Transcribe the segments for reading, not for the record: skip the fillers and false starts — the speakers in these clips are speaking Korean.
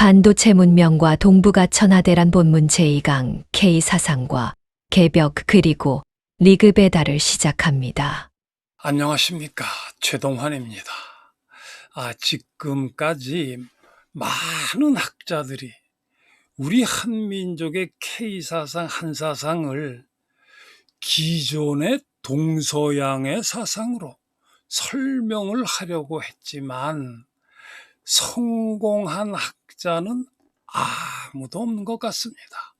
반도체 문명과 동북아 천하대란 본문 제2강 K사상과 개벽 그리고 리그베다를 시작합니다. 안녕하십니까. 최동환입니다. 지금까지 많은 학자들이 우리 한민족의 K사상, 한사상을 기존의 동서양의 사상으로 설명을 하려고 했지만 성공한 학자는 아무도 없는 것 같습니다.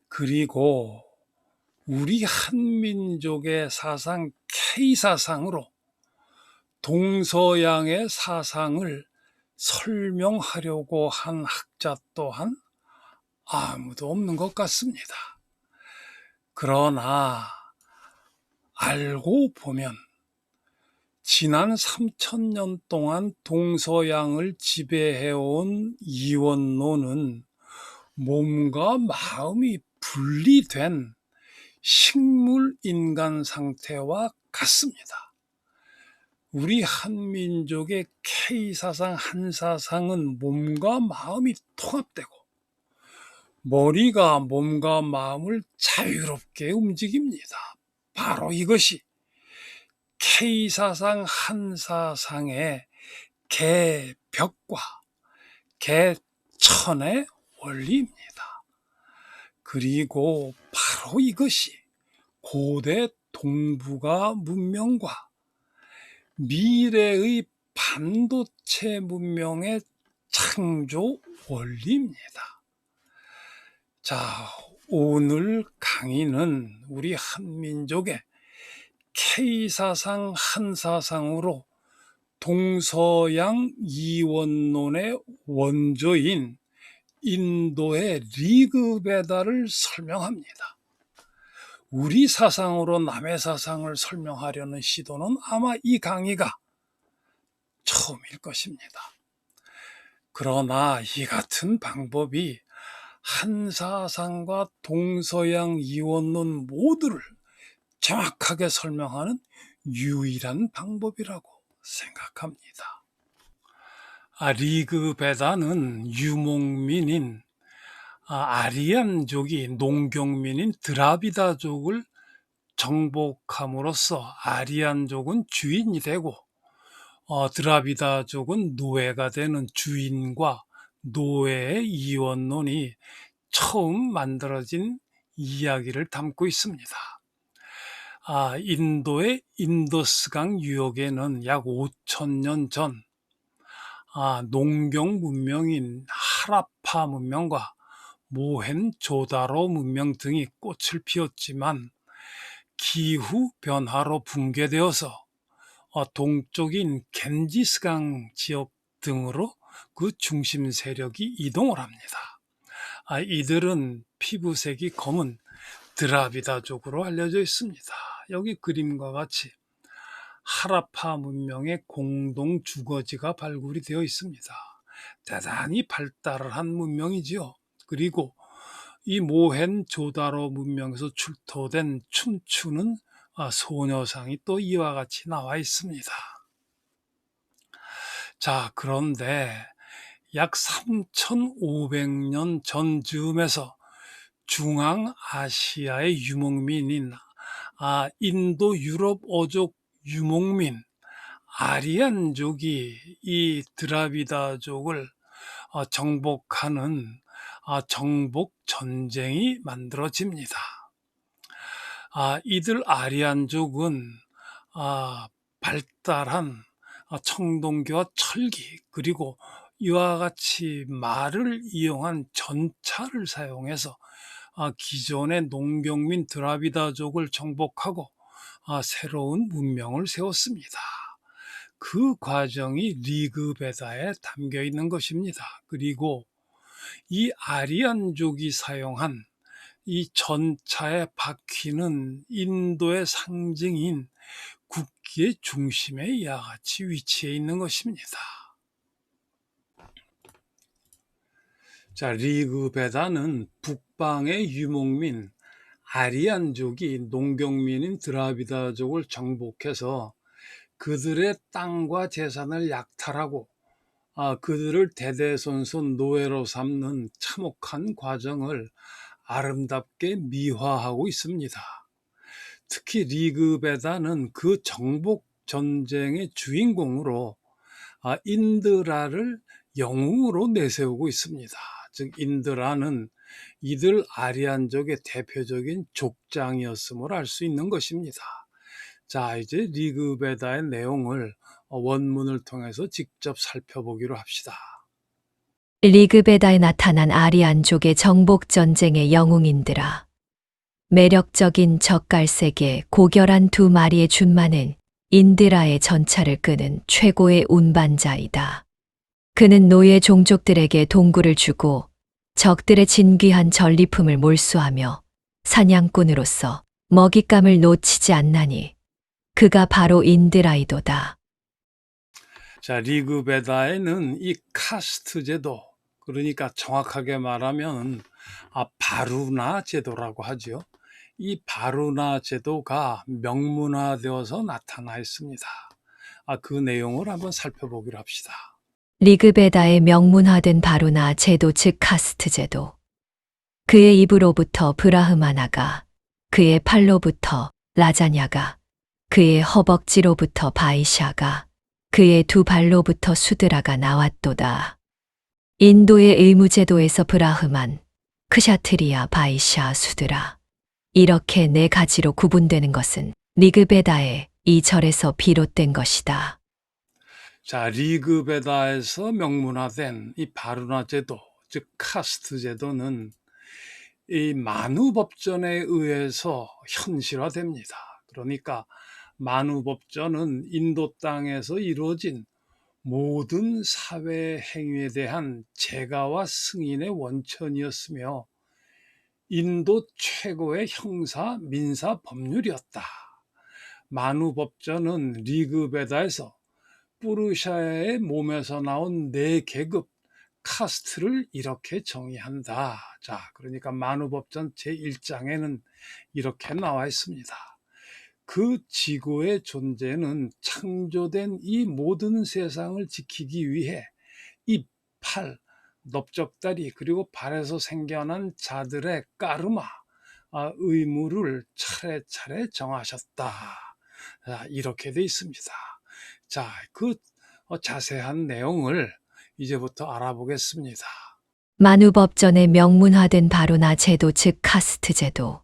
그리고 우리 한민족의 사상 K사상으로 동서양의 사상을 설명하려고 한 학자 또한 아무도 없는 것 같습니다. 그러나 알고 보면 지난 3000년 동안 동서양을 지배해온 이원론은 몸과 마음이 분리된 식물 인간 상태와 같습니다. 우리 한민족의 K사상, 한사상은 몸과 마음이 통합되고 머리가 몸과 마음을 자유롭게 움직입니다. 바로 이것이 K사상, 한사상의 개벽과 개천의 원리입니다. 그리고 바로 이것이 고대 동북아 문명과 미래의 반도체 문명의 창조 원리입니다. 자, 오늘 강의는 우리 한민족의 K사상, 한사상으로 동서양 이원론의 원조인 인도의 리그베다를 설명합니다. 우리 사상으로 남의 사상을 설명하려는 시도는 아마 이 강의가 처음일 것입니다. 그러나 이 같은 방법이 한사상과 동서양 이원론 모두를 정확하게 설명하는 유일한 방법이라고 생각합니다. 리그베다는 유목민인 아리안족이 농경민인 드라비다족을 정복함으로써 아리안족은 주인이 되고 드라비다족은 노예가 되는 주인과 노예의 이원론이 처음 만들어진 이야기를 담고 있습니다. 인도의 인더스강 유역에는 약 5000년 전 농경 문명인 하라파 문명과 모헨조다로 문명 등이 꽃을 피웠지만 기후 변화로 붕괴되어서 동쪽인 겐지스강 지역 등으로 그 중심 세력이 이동을 합니다. 이들은 피부색이 검은 드라비다족으로 알려져 있습니다. 여기 그림과 같이 하라파 문명의 공동 주거지가 발굴이 되어 있습니다. 대단히 발달을 한 문명이지요. 그리고 이 모헨조다로 문명에서 출토된 춤추는 소녀상이 또 이와 같이 나와 있습니다. 자, 그런데 약 3500년 전쯤에서 중앙아시아의 유목민인 인도 유럽 어족 유목민 아리안족이 이 드라비다족을 정복하는 정복 전쟁이 만들어집니다. 이들 아리안족은 발달한 청동기와 철기 그리고 이와 같이 말을 이용한 전차를 사용해서 기존의 농경민 드라비다족을 정복하고 새로운 문명을 세웠습니다. 그 과정이 리그베다에 담겨 있는 것입니다. 그리고 이 아리안족이 사용한 이 전차의 바퀴는 인도의 상징인 국기의 중심에 이와 같이 위치해 있는 것입니다. 자, 리그베다는 북방의 유목민 아리안족이 농경민인 드라비다족을 정복해서 그들의 땅과 재산을 약탈하고 그들을 대대손손 노예로 삼는 참혹한 과정을 아름답게 미화하고 있습니다. 특히 리그베다는 그 정복 전쟁의 주인공으로 인드라를 영웅으로 내세우고 있습니다. 즉 인드라는 이들 아리안족의 대표적인 족장이었음을 알 수 있는 것입니다. 자, 이제 리그베다의 내용을 원문을 통해서 직접 살펴보기로 합시다. 리그베다에 나타난 아리안족의 정복 전쟁의 영웅인들아. 매력적인 젓갈색의 고결한 두 마리의 준마는 인드라의 전차를 끄는 최고의 운반자이다. 그는 노예 종족들에게 동굴을 주고 적들의 진귀한 전리품을 몰수하며 사냥꾼으로서 먹잇감을 놓치지 않나니 그가 바로 인드라이도다. 자, 리그베다에는 이 카스트 제도, 그러니까 정확하게 말하면 바루나 제도라고 하죠. 이 바루나 제도가 명문화되어서 나타나 있습니다. 그 내용을 한번 살펴보기로 합시다. 리그베다의 명문화된 바루나 제도 즉 카스트 제도. 그의 입으로부터 브라흐마나가, 그의 팔로부터 라자냐가, 그의 허벅지로부터 바이샤가, 그의 두 발로부터 수드라가 나왔도다. 인도의 의무제도에서 브라흐만, 크샤트리아, 바이샤, 수드라. 이렇게 네 가지로 구분되는 것은 리그베다의 이 절에서 비롯된 것이다. 자, 리그베다에서 명문화된 이 바루나 제도, 즉 카스트 제도는 이 만우법전에 의해서 현실화됩니다. 그러니까 만우법전은 인도 땅에서 이루어진 모든 사회 행위에 대한 제가와 승인의 원천이었으며 인도 최고의 형사 민사 법률이었다. 만우법전은 리그베다에서 푸르샤의 몸에서 나온 네 계급 카스트를 이렇게 정의한다. 자, 그러니까 만우법전 제1장에는 이렇게 나와 있습니다. 그 지구의 존재는 창조된 이 모든 세상을 지키기 위해 이 팔, 넓적다리 그리고 발에서 생겨난 자들의 까르마, 의무를 차례차례 정하셨다. 이렇게 돼 있습니다. 자, 그 자세한 내용을 이제부터 알아보겠습니다. 만우법전의 명문화된 바루나 제도 즉 카스트 제도.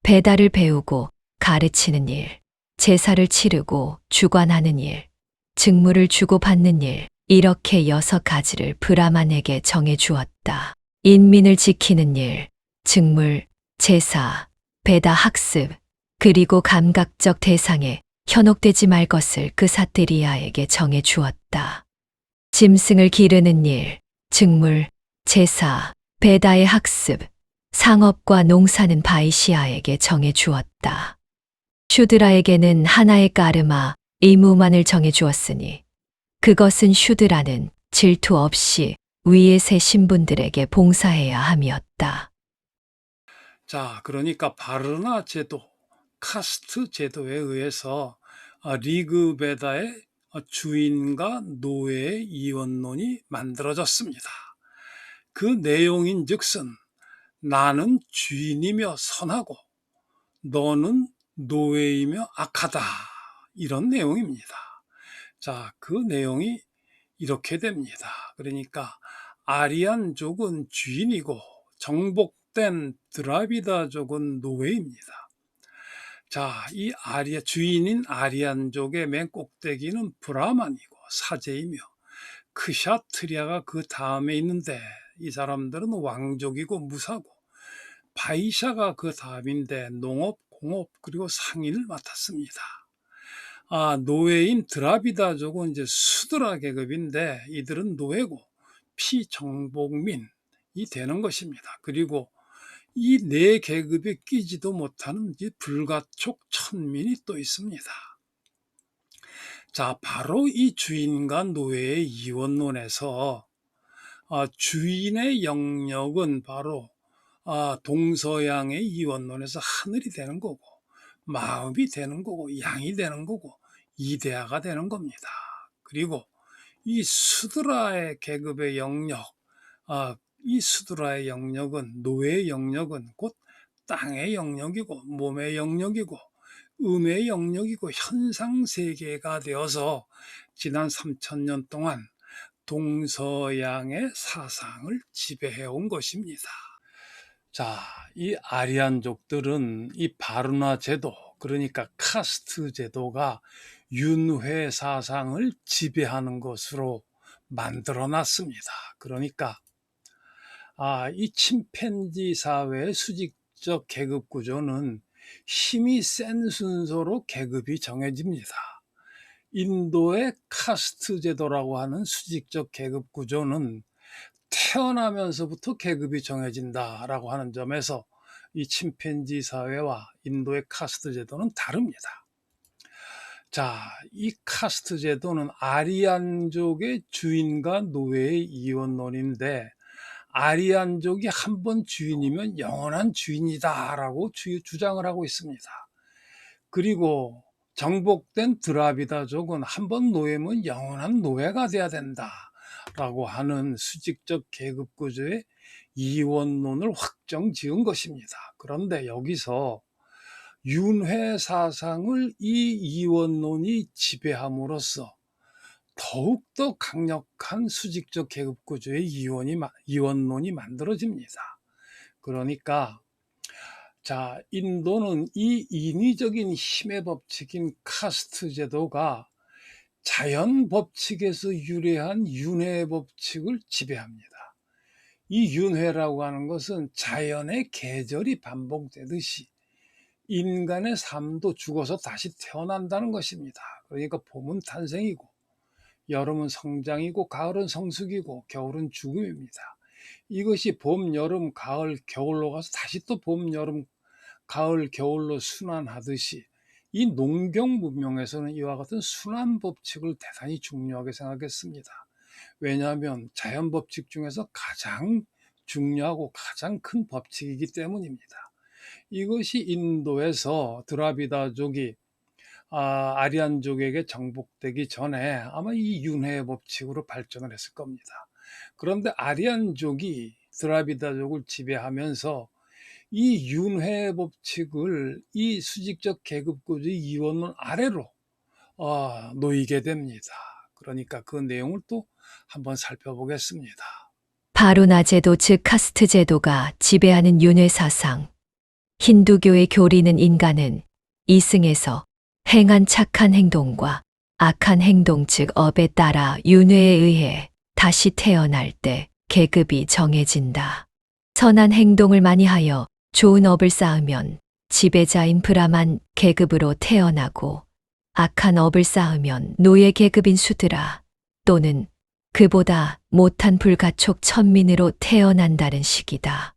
배달을 배우고 가르치는 일, 제사를 치르고 주관하는 일, 직무를 주고받는 일, 이렇게 6가지를 브라만에게 정해 주었다. 인민을 지키는 일, 직물, 제사, 배다 학습, 그리고 감각적 대상에 현혹되지 말 것을 그사뜨리아에게 정해 주었다. 짐승을 기르는 일, 직물, 제사, 배다의 학습, 상업과 농사는 바이시아에게 정해 주었다. 슈드라에게는 하나의 까르마, 의무만을 정해 주었으니 그것은 슈드라는 질투 없이 위의 세 신분들에게 봉사해야 함이었다. 자, 그러니까 바르나 제도, 카스트 제도에 의해서 리그베다의 주인과 노예의 이원론이 만들어졌습니다. 그 내용인즉슨 나는 주인이며 선하고 너는 노예이며 악하다. 이런 내용입니다. 자, 그 내용이 이렇게 됩니다. 그러니까 아리안족은 주인이고 정복된 드라비다족은 노예입니다. 자, 이 주인인 아리안족의 맨 꼭대기는 브라만이고 사제이며 크샤트리아가 그 다음에 있는데 이 사람들은 왕족이고 무사고 바이샤가 그 다음인데 농업, 공업 그리고 상인을 맡았습니다. 노예인 드라비다족은 이제 수드라 계급인데 이들은 노예고 피정복민이 되는 것입니다. 그리고 이 네 계급에 끼지도 못하는 불가촉 천민이 또 있습니다. 자, 바로 이 주인과 노예의 이원론에서 주인의 영역은 바로 동서양의 이원론에서 하늘이 되는 거고 마음이 되는 거고 양이 되는 거고 이데아가 되는 겁니다. 그리고 이 수드라의 계급의 영역, 이 수드라의 영역은, 노예의 영역은 곧 땅의 영역이고 몸의 영역이고 음의 영역이고 현상 세계가 되어서 지난 3000년 동안 동서양의 사상을 지배해 온 것입니다. 자, 이 아리안족들은 이 바르나 제도, 그러니까 카스트 제도가 윤회 사상을 지배하는 것으로 만들어 놨습니다. 그러니까 이 침팬지 사회의 수직적 계급 구조는 힘이 센 순서로 계급이 정해집니다. 인도의 카스트 제도라고 하는 수직적 계급 구조는 태어나면서부터 계급이 정해진다라고 하는 점에서 이 침팬지 사회와 인도의 카스트 제도는 다릅니다. 자, 이 카스트 제도는 아리안족의 주인과 노예의 이원론인데, 아리안족이 한 번 주인이면 영원한 주인이다라고 주장을 하고 있습니다. 그리고 정복된 드라비다족은 한 번 노예면 영원한 노예가 돼야 된다라고 하는 수직적 계급 구조의 이원론을 확정 지은 것입니다. 그런데 여기서 윤회 사상을 이 이원론이 지배함으로써 더욱더 강력한 수직적 계급 구조의 이원론이 만들어집니다. 그러니까 자, 인도는 이 인위적인 힘의 법칙인 카스트 제도가 자연 법칙에서 유래한 윤회 법칙을 지배합니다. 이 윤회라고 하는 것은 자연의 계절이 반복되듯이 인간의 삶도 죽어서 다시 태어난다는 것입니다. 그러니까 봄은 탄생이고 여름은 성장이고 가을은 성숙이고 겨울은 죽음입니다. 이것이 봄, 여름, 가을, 겨울로 가서 다시 또 봄, 여름, 가을, 겨울로 순환하듯이 이 농경 문명에서는 이와 같은 순환 법칙을 대단히 중요하게 생각했습니다. 왜냐하면 자연 법칙 중에서 가장 중요하고 가장 큰 법칙이기 때문입니다. 이것이 인도에서 드라비다족이 아리안족에게 정복되기 전에 아마 이 윤회 법칙으로 발전을 했을 겁니다. 그런데 아리안족이 드라비다족을 지배하면서 이 윤회 법칙을 이 수직적 계급 구조의 이원론 아래로 놓이게 됩니다. 그러니까 그 내용을 또 한번 살펴보겠습니다. 바로나 제도 즉 카스트 제도가 지배하는 윤회 사상. 힌두교의 교리는 인간은 이승에서 행한 착한 행동과 악한 행동 즉 업에 따라 윤회에 의해 다시 태어날 때 계급이 정해진다. 선한 행동을 많이 하여 좋은 업을 쌓으면 지배자인 브라만 계급으로 태어나고 악한 업을 쌓으면 노예 계급인 수드라 또는 그보다 못한 불가촉 천민으로 태어난다는 식이다.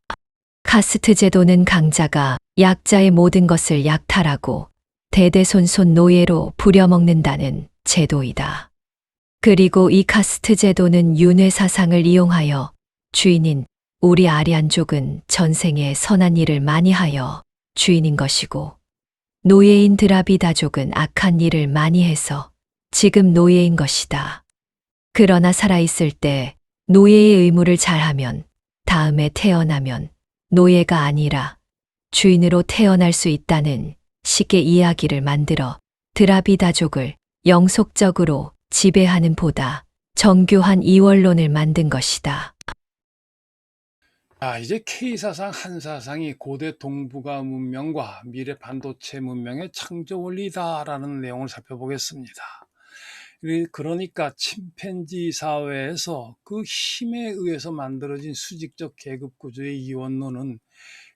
카스트 제도는 강자가 약자의 모든 것을 약탈하고 대대손손 노예로 부려먹는다는 제도이다. 그리고 이 카스트 제도는 윤회 사상을 이용하여 주인인 우리 아리안족은 전생에 선한 일을 많이 하여 주인인 것이고 노예인 드라비다족은 악한 일을 많이 해서 지금 노예인 것이다. 그러나 살아있을 때 노예의 의무를 잘하면 다음에 태어나면 노예가 아니라 주인으로 태어날 수 있다는 식의 이야기를 만들어 드라비다족을 영속적으로 지배하는 보다 정교한 이원론을 만든 것이다. 이제 K사상, 한사상이 고대 동북아 문명과 미래 반도체 문명의 창조 원리다라는 내용을 살펴보겠습니다. 그러니까 침팬지 사회에서 그 힘에 의해서 만들어진 수직적 계급 구조의 이원론은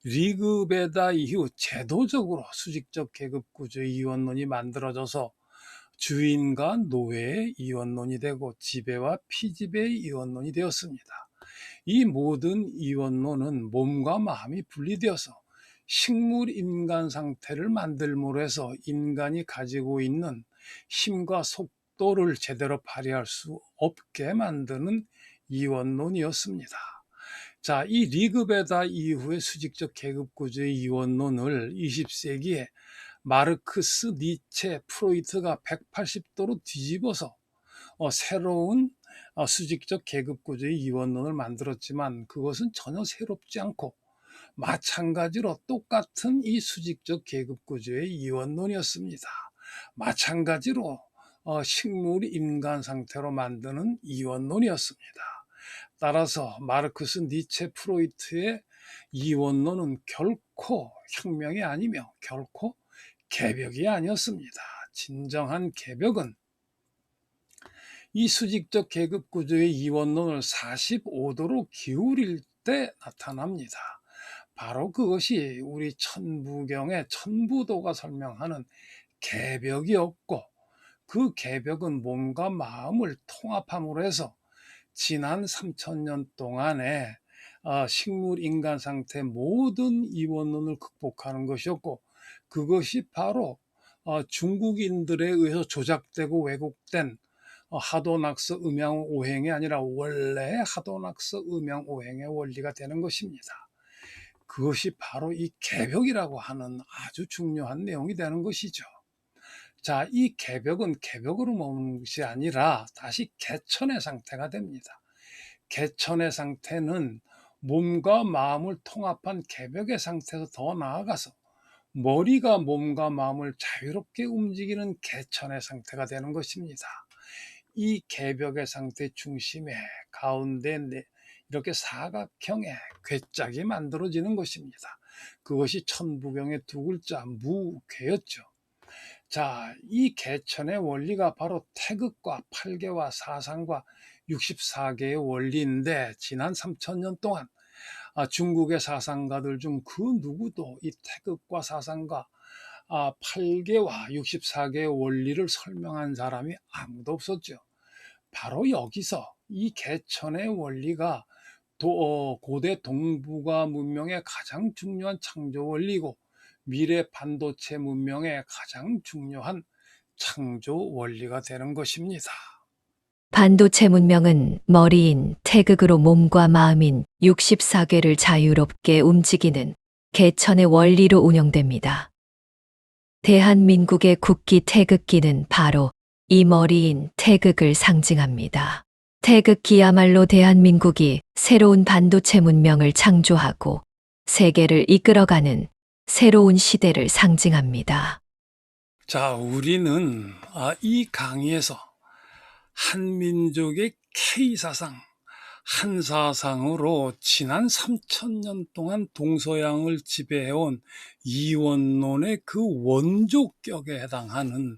리그베다 이후 제도적으로 수직적 계급 구조의 이원론이 만들어져서 주인과 노예의 이원론이 되고 지배와 피지배의 이원론이 되었습니다. 이 모든 이원론은 몸과 마음이 분리되어서 식물 인간 상태를 만들므로 해서 인간이 가지고 있는 힘과 속도를 제대로 발휘할 수 없게 만드는 이원론이었습니다. 자, 이 리그베다 이후의 수직적 계급 구조의 이원론을 20세기에 마르크스, 니체, 프로이트가 180도로 뒤집어서 새로운 수직적 계급구조의 이원론을 만들었지만 그것은 전혀 새롭지 않고 마찬가지로 똑같은 이 수직적 계급구조의 이원론이었습니다. 마찬가지로 식물이 인간 상태로 만드는 이원론이었습니다. 따라서 마르크스, 니체, 프로이트의 이원론은 결코 혁명이 아니며 결코 개벽이 아니었습니다. 진정한 개벽은 이 수직적 계급구조의 이원론을 45도로 기울일 때 나타납니다. 바로 그것이 우리 천부경의 천부도가 설명하는 개벽이었고, 그 개벽은 몸과 마음을 통합함으로 해서 지난 3000년 동안의 식물 인간 상태 모든 이원론을 극복하는 것이었고, 그것이 바로 중국인들에 의해서 조작되고 왜곡된 하도낙스 음양오행이 아니라 원래의 하도낙스 음양오행의 원리가 되는 것입니다. 그것이 바로 이 개벽이라고 하는 아주 중요한 내용이 되는 것이죠. 자, 이 개벽은 개벽으로 머무는 것이 아니라 다시 개천의 상태가 됩니다. 개천의 상태는 몸과 마음을 통합한 개벽의 상태에서 더 나아가서 머리가 몸과 마음을 자유롭게 움직이는 개천의 상태가 되는 것입니다. 이 개벽의 상태 중심에 가운데 이렇게 사각형의 괴짝이 만들어지는 것입니다. 그것이 천부경의 두 글자 무괴였죠. 자, 이 개천의 원리가 바로 태극과 팔계와 사상과 64개의 원리인데, 지난 3000년 동안 중국의 사상가들 중 그 누구도 이 태극과 사상과 8개와 64개의 원리를 설명한 사람이 아무도 없었죠. 바로 여기서 이 개천의 원리가 고대 동북아 문명의 가장 중요한 창조 원리고 미래 반도체 문명의 가장 중요한 창조 원리가 되는 것입니다. 반도체 문명은 머리인 태극으로 몸과 마음인 64괴를 자유롭게 움직이는 개천의 원리로 운영됩니다. 대한민국의 국기 태극기는 바로 이 머리인 태극을 상징합니다. 태극기야말로 대한민국이 새로운 반도체 문명을 창조하고 세계를 이끌어가는 새로운 시대를 상징합니다. 자, 우리는 이 강의에서 한민족의 K사상, 한사상으로 지난 3000년 동안 동서양을 지배해온 이원론의 그 원조격에 해당하는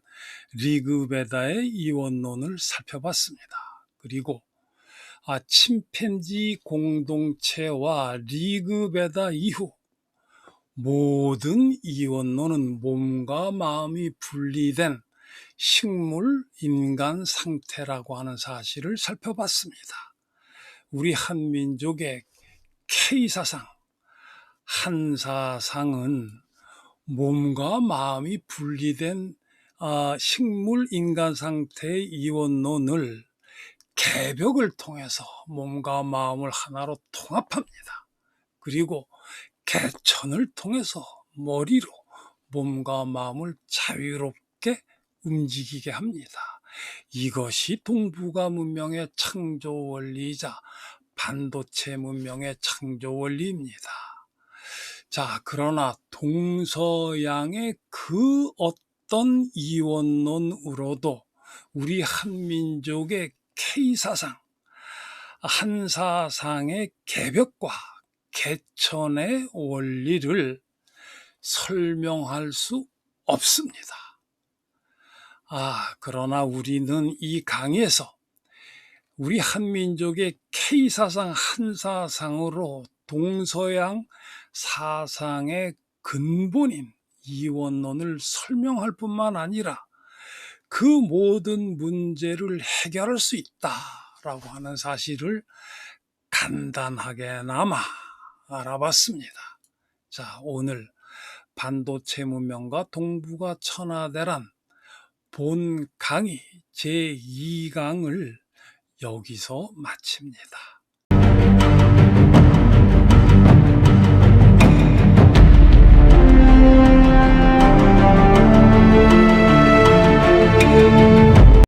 리그베다의 이원론을 살펴봤습니다. 그리고 침팬지 공동체와 리그베다 이후 모든 이원론은 몸과 마음이 분리된 식물, 인간 상태라고 하는 사실을 살펴봤습니다. 우리 한민족의 K사상, 한사상은 몸과 마음이 분리된 식물, 인간 상태의 이원론을 개벽을 통해서 몸과 마음을 하나로 통합합니다. 그리고 개천을 통해서 머리로 몸과 마음을 자유롭게 움직이게 합니다. 이것이 동북아 문명의 창조 원리이자 반도체 문명의 창조 원리입니다. 자, 그러나 동서양의 그 어떤 이원론으로도 우리 한민족의 K사상, 한사상의 개벽과 개천의 원리를 설명할 수 없습니다. 그러나 우리는 이 강의에서 우리 한민족의 K사상, 한사상으로 동서양 사상의 근본인 이원론을 설명할 뿐만 아니라 그 모든 문제를 해결할 수 있다라고 하는 사실을 간단하게나마 알아봤습니다. 자, 오늘 반도체 문명과 동북아 천하대란 본 강의 제2강을 여기서 마칩니다.